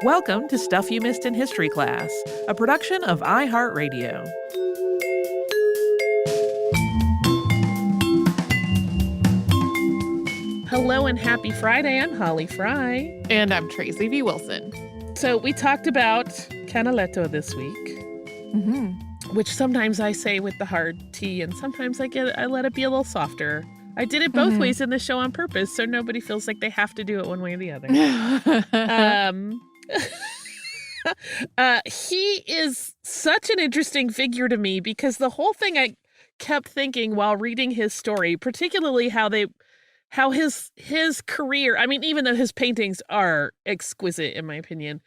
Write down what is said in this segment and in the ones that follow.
Welcome to Stuff You Missed in History Class, a production of iHeartRadio. Hello and happy Friday. I'm Holly Fry. And I'm Tracy V. Wilson. So we talked about Canaletto this week, which sometimes I say with the hard T and sometimes I let it be a little softer. I did it both ways in the show on purpose, so nobody feels like they have to do it one way or the other. He is such an interesting figure to me because the whole thing I kept thinking while reading his story, particularly how his career, I mean, even though his paintings are exquisite in my opinion,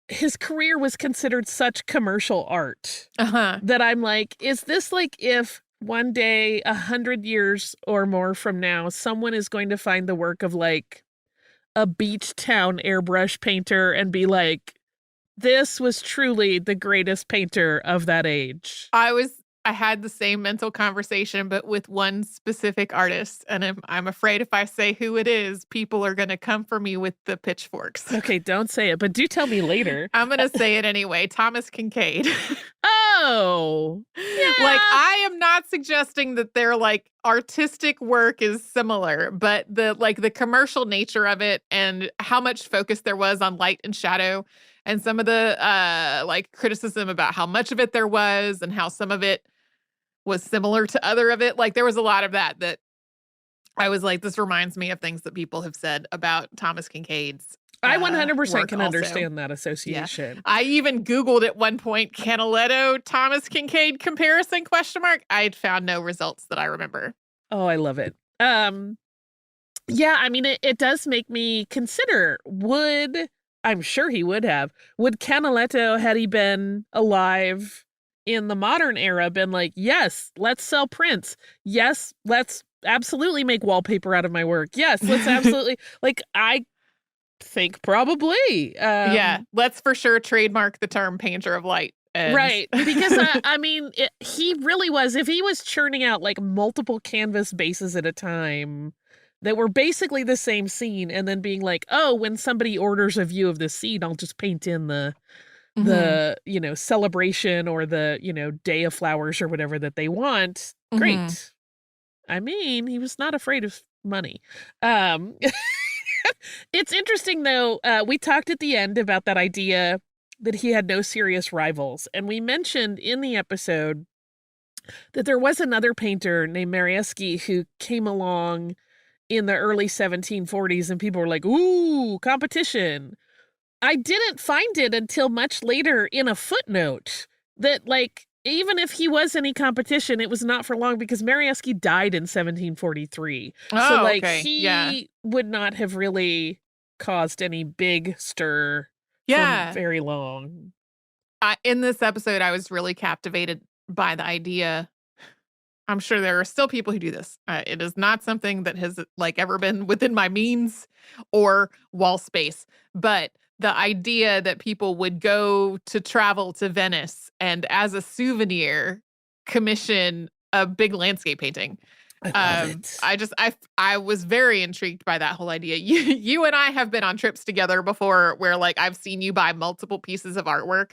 his career was considered such commercial art that I'm like, is this like if one day, 100 years or more from now, someone is going to find the work of like a beach town airbrush painter and be like, this was truly the greatest painter of that age? I had the same mental conversation, but with one specific artist. And I'm afraid if I say who it is, people are going to come for me with the pitchforks. Okay, don't say it, but do tell me later. I'm going to say it anyway. Thomas Kinkade. Oh, yeah. Like, I am not suggesting that their like artistic work is similar, but the commercial nature of it and how much focus there was on light and shadow and some of the like criticism about how much of it there was and how some of it was similar to other of it. Like there was a lot of that I was like, this reminds me of things that people have said about Thomas Kinkade's I 100% can also understand that association. Yeah. I even Googled at one point, Canaletto, Thomas Kinkade comparison ? I had found no results that I remember. Oh, I love it. Yeah, I mean, it does make me consider, I'm sure he would Canaletto, had he been alive in the modern era, been like, yes, let's sell prints. Yes, let's absolutely make wallpaper out of my work. Yes, let's absolutely, like, I think probably. Yeah, let's for sure trademark the term painter of light. Right, because I mean, he really was, if he was churning out like multiple canvas bases at a time that were basically the same scene and then being like, oh, when somebody orders a view of this scene, I'll just paint in the celebration or the, day of flowers or whatever that they want. Great. I mean, he was not afraid of money. It's interesting, though. We talked at the end about that idea that he had no serious rivals. And we mentioned in the episode that there was another painter named Marieski who came along in the early 1740s and people were like, ooh, competition. I didn't find it until much later in a footnote that, like, even if he was any competition, it was not for long because Marieski died in 1743. So, like, okay. he would not have really caused any big stir for very long. In this episode, I was really captivated by the idea. I'm sure there are still people who do this. It is not something that has like ever been within my means or wall space, but the idea that people would go to travel to Venice and as a souvenir commission a big landscape painting. I was very intrigued by that whole idea. You and I have been on trips together before where like I've seen you buy multiple pieces of artwork.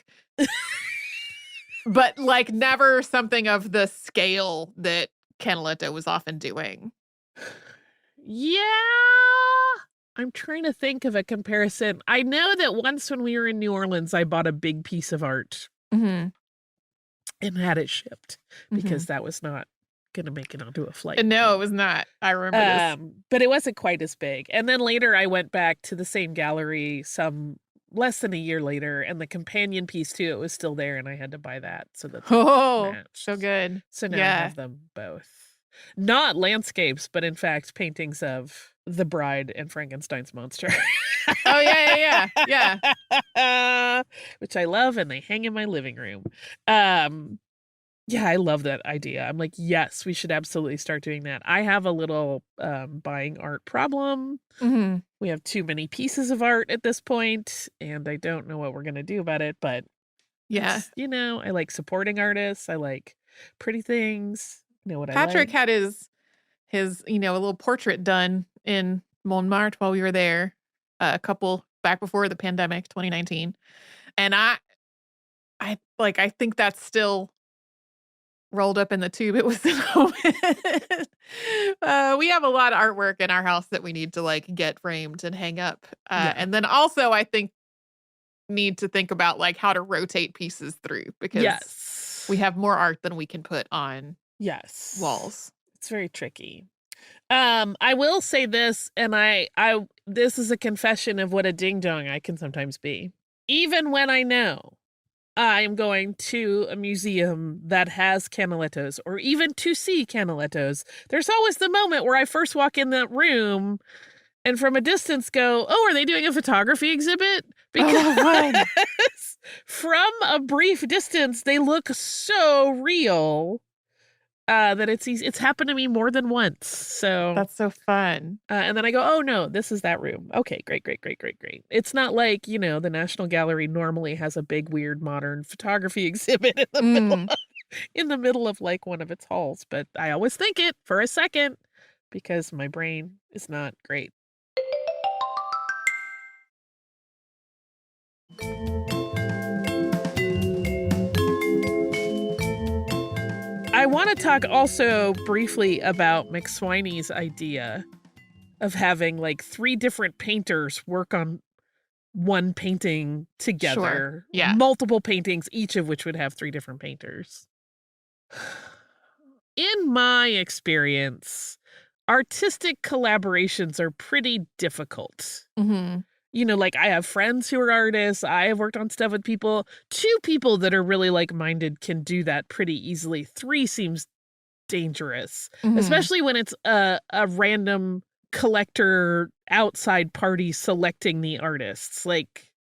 But like never something of the scale that Canaletto was often doing. Yeah. I'm trying to think of a comparison. I know that once when we were in New Orleans, I bought a big piece of art and had it shipped because that was not going to make it onto a flight. No, it was not. I remember this. But it wasn't quite as big. And then later I went back to the same gallery some less than a year later, and the companion piece to it was still there, and I had to buy that so that so good. So now I have them both. Not landscapes, but in fact paintings of the Bride and Frankenstein's monster. Oh yeah. Which I love, and they hang in my living room. Yeah, I love that idea. I'm like, yes, we should absolutely start doing that. I have a little buying art problem. We have too many pieces of art at this point, and I don't know what we're going to do about it. But yeah, I like supporting artists. I like pretty things. Patrick had his a little portrait done in Montmartre while we were there a couple back before the pandemic, 2019. And I think that's still rolled up in the tube it was in we have a lot of artwork in our house that we need to like get framed and hang up. And then also I think need to think about like how to rotate pieces through because we have more art than we can put on walls. It's very tricky. I will say this, and this is a confession of what a ding dong I can sometimes be. Even when I know I'm going to a museum that has Canalettos, or even to see Canalettos, there's always the moment where I first walk in that room and from a distance go, oh, are they doing a photography exhibit? Because from a brief distance, they look so real that it's easy. It's happened to me more than once. So that's so fun. And then I go, oh, no, this is that room. Okay, great. It's not like, the National Gallery normally has a big, weird, modern photography exhibit in the middle of like one of its halls. But I always think it for a second because my brain is not great. I want to talk also briefly about McSwiney's idea of having like 3 different painters work on one painting together. Sure. Yeah. Multiple paintings, each of which would have 3 different painters. In my experience, artistic collaborations are pretty difficult. Mm-hmm. Like I have friends who are artists. I have worked on stuff with people. 2 people that are really like-minded can do that pretty easily. 3 seems dangerous, especially when it's a random collector outside party selecting the artists. Like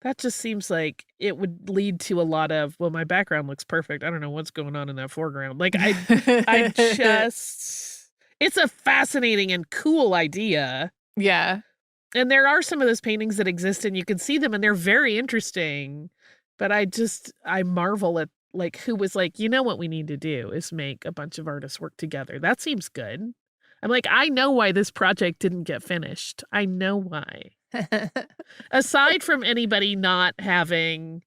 that just seems like it would lead to a lot of, well, my background looks perfect. I don't know what's going on in that foreground. Like I just, it's a fascinating and cool idea. Yeah. And there are some of those paintings that exist and you can see them and they're very interesting. But I marvel at like who was like, what we need to do is make a bunch of artists work together. That seems good. I'm like, I know why this project didn't get finished. I know why. Aside from anybody not having,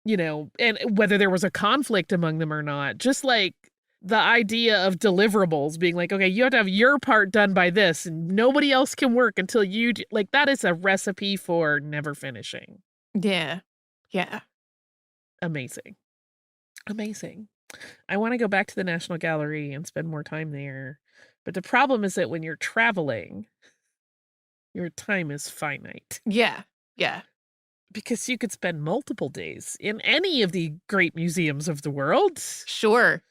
and whether there was a conflict among them or not, just like the idea of deliverables being like, okay, you have to have your part done by this and nobody else can work until you do, like that is a recipe for never finishing. Yeah. Amazing. I want to go back to the National Gallery and spend more time there. But the problem is that when you're traveling, your time is finite. Yeah. Because you could spend multiple days in any of the great museums of the world. Sure.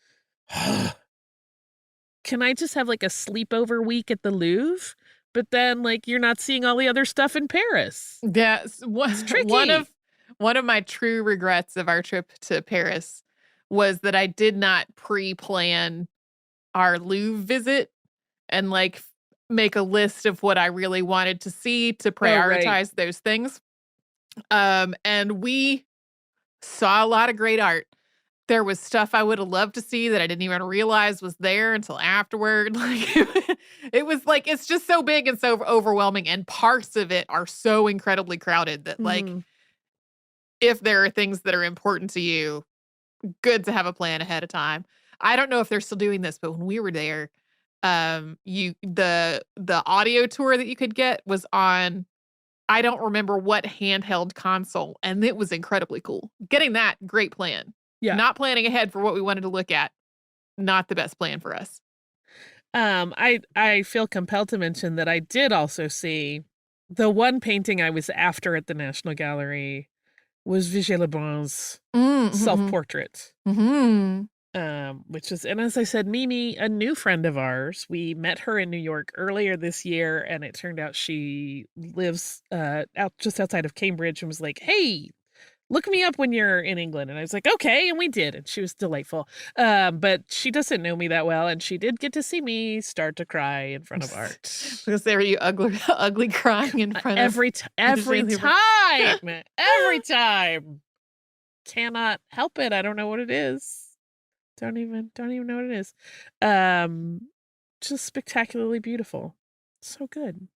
Can I just have like a sleepover week at the Louvre? But then like you're not seeing all the other stuff in Paris. Yeah. It's tricky. One of my true regrets of our trip to Paris was that I did not pre-plan our Louvre visit and like make a list of what I really wanted to see to prioritize those things. And we saw a lot of great art. There was stuff I would have loved to see that I didn't even realize was there until afterward. Like it was like, it's just so big and so overwhelming. And parts of it are so incredibly crowded that like, if there are things that are important to you, good to have a plan ahead of time. I don't know if they're still doing this, but when we were there, the audio tour that you could get was on, I don't remember what handheld console, and it was incredibly cool. Getting that, great plan. Yeah. Not planning ahead for what we wanted to look at, not the best plan for us. I feel compelled to mention that I did also see the one painting I was after at the National Gallery was Vigée Lebrun's self-portrait. Which is, and as I said, Mimi, a new friend of ours, we met her in New York earlier this year, and it turned out she lives out just outside of Cambridge and was like, hey, look me up when you're in England. And I was like, okay, and we did, and she was delightful. But she doesn't know me that well, and she did get to see me start to cry in front of art. Because there you ugly crying in front every time. Every time. Cannot help it. I don't know what it is. Don't even know what it is. Just spectacularly beautiful. So good.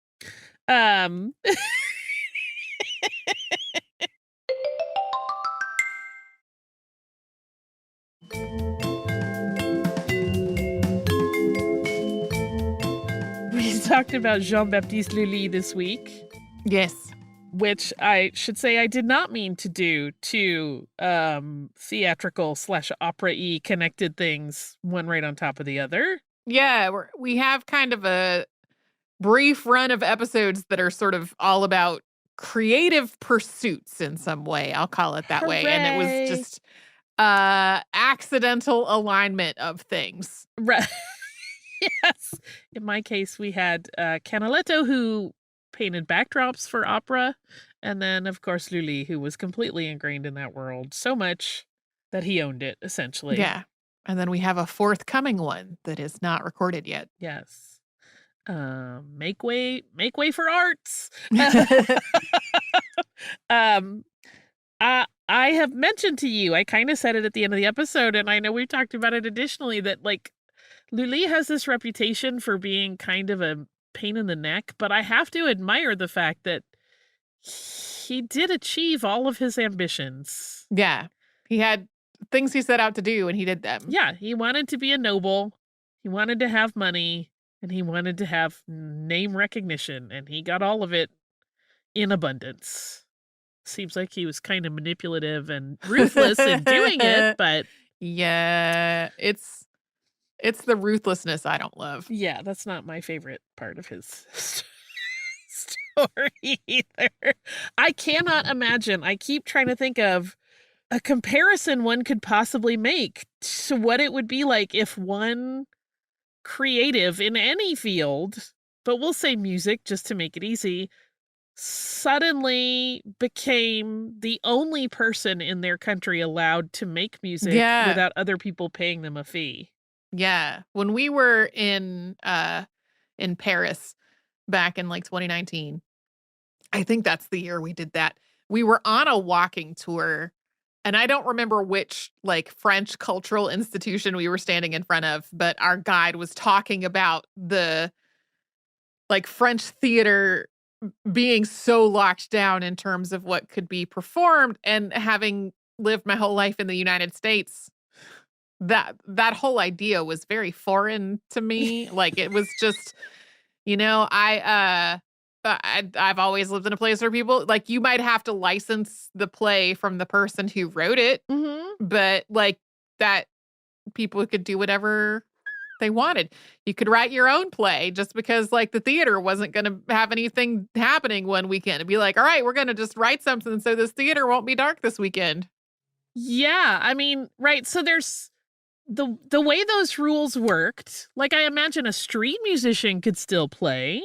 We talked about Jean-Baptiste Lully this week, Yes. which I should say I did not mean to do two theatrical / opera-y connected things, one right on top of the other. Yeah, we have kind of a brief run of episodes that are sort of all about creative pursuits in some way. I'll call it that way. And it was Hooray! just accidental alignment of things. Right. Yes. In my case, we had Canaletto, who painted backdrops for opera, and then, of course, Lully, who was completely ingrained in that world so much that he owned it, essentially. Yeah. And then we have a forthcoming one that is not recorded yet. Yes. Make way for arts. I have mentioned to you, I kind of said it at the end of the episode, and I know we've talked about it additionally, that like Lully has this reputation for being kind of a pain in the neck, but I have to admire the fact that he did achieve all of his ambitions. Yeah. He had things he set out to do and he did them. Yeah, he wanted to be a noble, he wanted to have money, and he wanted to have name recognition, and he got all of it in abundance. Seems like he was kind of manipulative and ruthless in doing it, but yeah, it's the ruthlessness I don't love. yeah, that's not my favorite part of his story either. I cannot imagine. I keep trying to think of a comparison one could possibly make to what it would be like if one creative in any field, but we'll say music just to make it easy, suddenly became the only person in their country allowed to make music without other people paying them a fee. Yeah. When we were in Paris back in like 2019, I think that's the year we did that. We were on a walking tour, and I don't remember which like French cultural institution we were standing in front of, but our guide was talking about the like French theater being so locked down in terms of what could be performed, and having lived my whole life in the United States, that whole idea was very foreign to me. Like it was just, I've always lived in a place where people like you might have to license the play from the person who wrote it, but like that people could do whatever they wanted. You could write your own play just because like the theater wasn't going to have anything happening one weekend. It'd be like, all right, we're going to just write something so this theater won't be dark this weekend. Yeah, I mean, right. So there's the way those rules worked. Like I imagine a street musician could still play,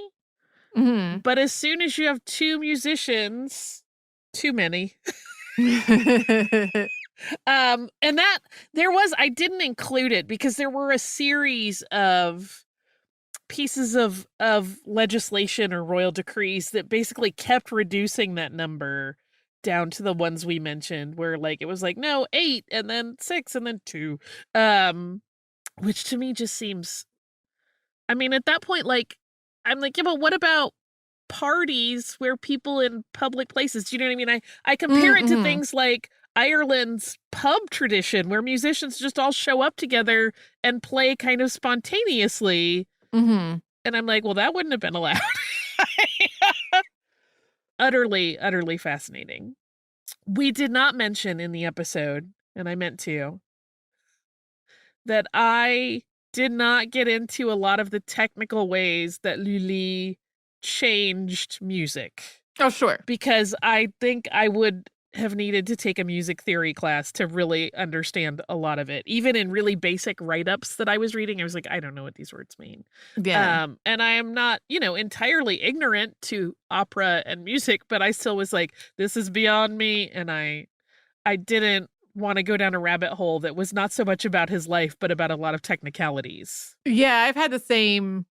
but as soon as you have two musicians, too many. And that I didn't include it because there were a series of pieces of legislation or royal decrees that basically kept reducing that number down to the ones we mentioned, where like it was like, no, 8 and then 6 and then 2. Which to me just seems, I mean, at that point, like, I'm like, yeah, but what about parties where people in public places, do you know what I mean? I compare it to things like Ireland's pub tradition where musicians just all show up together and play kind of spontaneously. And I'm like, well, that wouldn't have been allowed. Utterly fascinating. We did not mention in the episode, and I meant to, that I did not get into a lot of the technical ways that Lully changed music. Oh, sure. Because I think I would have needed to take a music theory class to really understand a lot of it. Even in really basic write-ups that I was reading, I was like, I don't know what these words mean. Yeah. And I am not, entirely ignorant to opera and music, but I still was like, this is beyond me. And I didn't want to go down a rabbit hole that was not so much about his life, but about a lot of technicalities. Yeah, I've had the same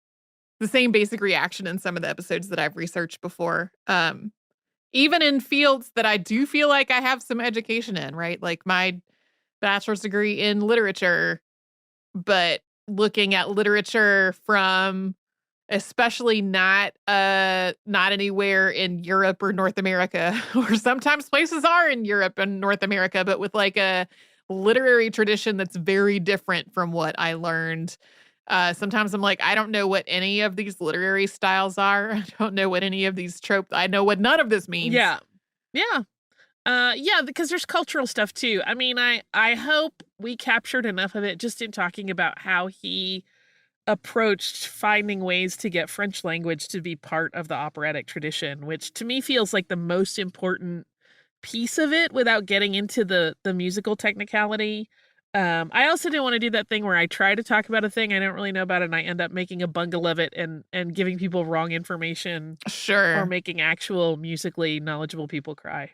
basic reaction in some of the episodes that I've researched before. Even in fields that I do feel like I have some education in, right? Like my bachelor's degree in literature, but looking at literature from especially not anywhere in Europe or North America, or sometimes places are in Europe and North America, but with like a literary tradition that's very different from what I learned. Sometimes I'm like, I don't know what any of these literary styles are. I don't know what any of these tropes. I know what none of this means. Yeah. Yeah. Yeah, because there's cultural stuff too. I mean, I hope we captured enough of it just in talking about how he approached finding ways to get French language to be part of the operatic tradition, which to me feels like the most important piece of it without getting into the musical technicality. I also didn't want to do that thing where I try to talk about a thing I don't really know about and I end up making a bungle of it and giving people wrong information or Sure. making actual musically knowledgeable people cry.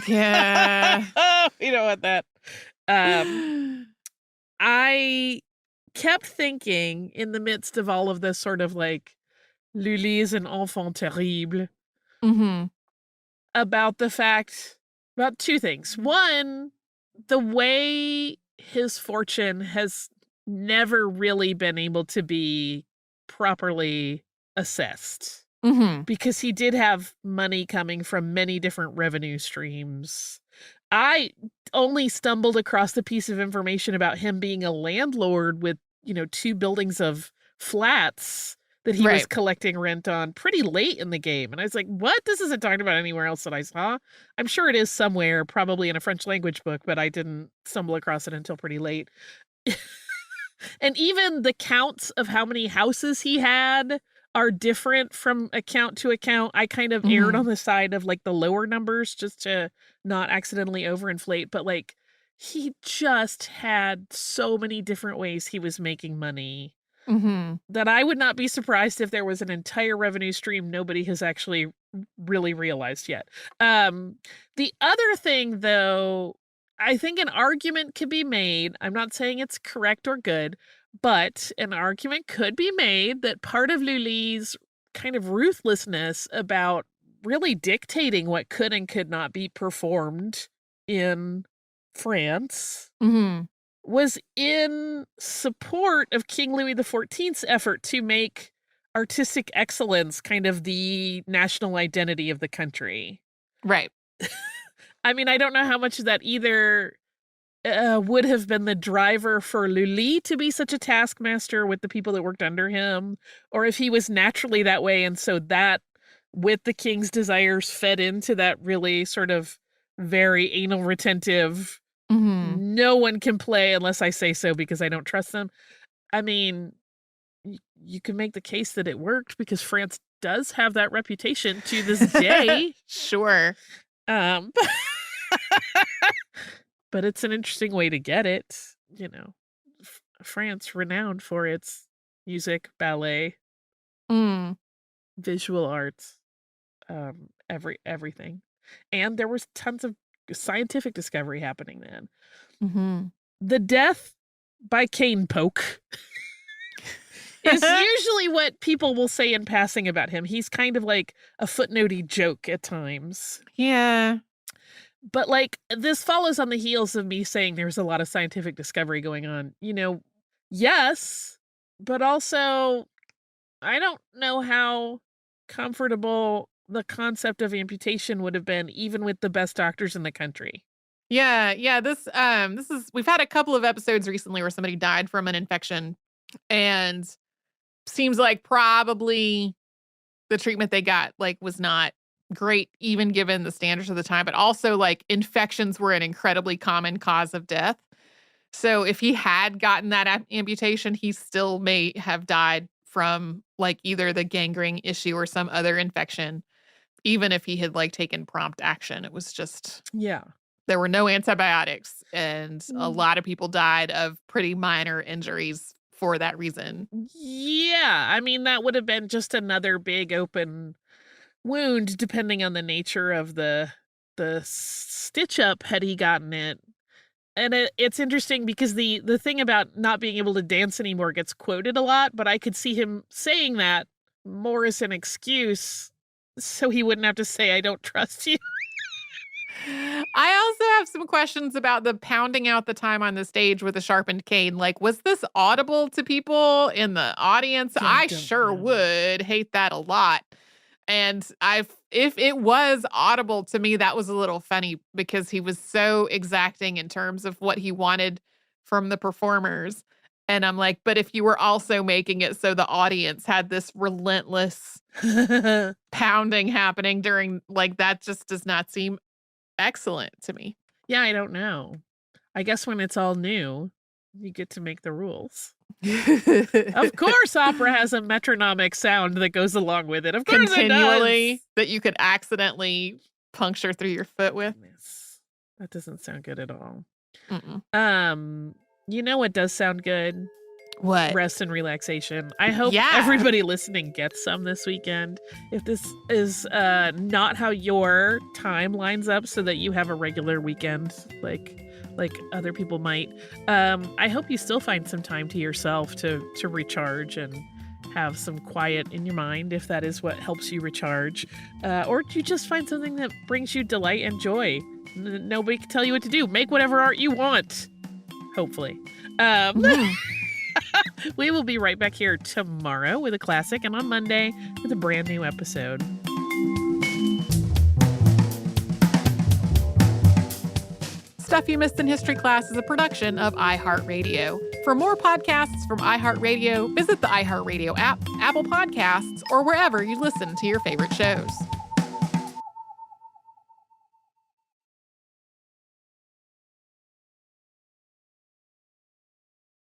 Yeah. You know what that. I kept thinking in the midst of all of this sort of like Lully is an enfant terrible Mhm. about two things. One, the way his fortune has never really been able to be properly assessed Mhm. because he did have money coming from many different revenue streams. I only stumbled across the piece of information about him being a landlord with, 2 buildings of flats that he was Right. collecting rent on pretty late in the game. And I was like, what? This isn't talked about anywhere else that I saw. I'm sure it is somewhere, probably in a French language book, but I didn't stumble across it until pretty late. And even the counts of how many houses he had are different from account to account. I kind of erred on Mhm. the side of like the lower numbers just to not accidentally overinflate, but like he just had so many different ways he was making money Mhm. that I would not be surprised if there was an entire revenue stream nobody has actually really realized yet. The other thing, though, I think an argument could be made. I'm not saying it's correct or good, but an argument could be made that part of Lully's kind of ruthlessness about really dictating what could and could not be performed in France Mhm. was in support of King Louis XIV's effort to make artistic excellence kind of the national identity of the country. Right. I mean, I don't know how much of that either would have been the driver for Lully to be such a taskmaster with the people that worked under him, or if he was naturally that way, and so that, with the king's desires, fed into that really sort of very anal retentive, Mhm. no one can play unless I say so because I don't trust them. I mean, you can make the case that it worked because France does have that reputation to this day. Sure. Um, but it's an interesting way to get it. France renowned for its music, ballet, Mm. visual arts, everything. And there was tons of scientific discovery happening then. Mhm. The death by cane poke is usually what people will say in passing about him. He's kind of like a footnotey joke at times. Yeah. But like this follows on the heels of me saying there's a lot of scientific discovery going on. Yes, but also I don't know how comfortable the concept of amputation would have been even with the best doctors in the country. Yeah, yeah, this is we've had a couple of episodes recently where somebody died from an infection, and seems like probably the treatment they got, like, was not great even given the standards of the time, but also, like, infections were an incredibly common cause of death. So if he had gotten that amputation, he still may have died from, like, either the gangrene issue or some other infection, even if he had, like, taken prompt action. It was just Yeah. there were no antibiotics, and a Mm. lot of people died of pretty minor injuries for that reason. Yeah, I mean, that would have been just another big open wound depending on the nature of the stitch up had he gotten it. And it's interesting because the thing about not being able to dance anymore gets quoted a lot, but I could see him saying that more as an excuse so he wouldn't have to say, I don't trust you. I also have some questions about the pounding out the time on the stage with a sharpened cane. Like, was this audible to people in the audience? I sure would hate that a lot. And if it was audible to me, that was a little funny because he was so exacting in terms of what he wanted from the performers. And I'm like, but if you were also making it so the audience had this relentless pounding happening during, like, that just does not seem excellent to me. Yeah, I don't know. I guess when it's all new, you get to make the rules. Of course, opera has a metronomic sound that goes along with it. Of course, continually it does. that you could accidentally puncture through your foot with. Yes. That doesn't sound good at all. Mm-mm. You know what does sound good? What? Rest and relaxation. I hope everybody listening gets some this weekend. If this is not how your time lines up so that you have a regular weekend like other people might, I hope you still find some time to yourself to recharge and have some quiet in your mind if that is what helps you recharge. Or you just find something that brings you delight and joy. Nobody can tell you what to do. Make whatever art you want. Hopefully. We will be right back here tomorrow with a classic and on Monday with a brand new episode. Stuff You Missed in History Class is a production of iHeartRadio. For more podcasts from iHeartRadio, visit the iHeartRadio app, Apple Podcasts, or wherever you listen to your favorite shows.